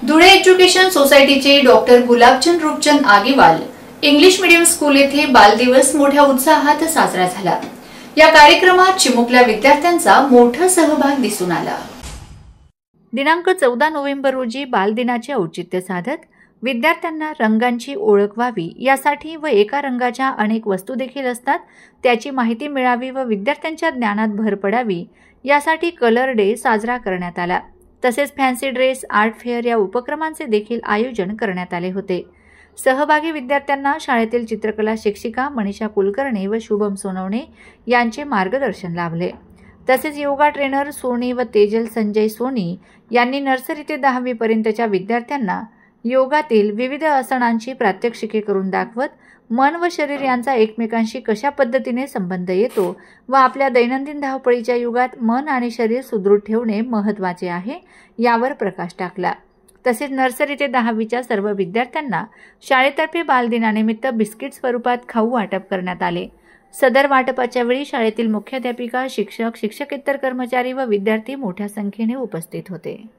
Dhule education सोसायटीचे doctor Gulabchand Roopchand Agiwal English medium school येथे बालदिवस मोठ्या उत्साहात साजरा झाला। या कार्यक्रमात चिमुकल्या विद्यार्थ्यांचा मोठा सहभाग दिसून आला। दिनांक 14 नोव्हेंबर रोजी बालदिनाचे औचित्य साधत विद्यार्थ्यांना रंगांची ओळख व्हावी यासाठी व एका रंगाच्या अनेक वस्तू देखील असतात त्याची माहिती मिळावी व विद्यार्थ्यांच्या ज्ञानात भर पडावी यासाठी कलर डे साजरा करण्यात आला। तसेच फॅन्सी ड्रेस, आर्ट फेअर या उपक्रमांचे देखील आयोजन करण्यात आले होते। सहभागी विद्यार्थ्यांना शाळेतील चित्रकला शिक्षिका मनीषा कुलकर्णी व शुभम सोनवणे यांचे मार्गदर्शन लाभले। तसेच योगा ट्रेनर सोनी व तेजल संजय सोनी यांनी नर्सरी ते 10वी पर्यंतच्या विद्यार्थ्यांना योगातील विविध आसनांची प्रात्यक्षिके करून दाखवत मन व शरीर यांचा एकमेकांशी कशा पद्धतीने संबंध येतो व आपल्या दैनंदिन धावपळीच्या युगात मन आणि शरीर सुदृढ ठेवणे महत्त्वाचे आहे यावर प्रकाश टाकला। तसेच नर्सरी ते 10वीच्या सर्व विद्यार्थ्यांना शाळेतर्फे बालदिनानिमित्त बिस्किट स्वरूपात खाऊ वाटप करण्यात आले। सदर वाटपाच्या वेळी शाळेतील मुख्याध्यापिका, शिक्षक, शिक्षकेतर कर्मचारी व विद्यार्थी मोठ्या संख्येने उपस्थित होते।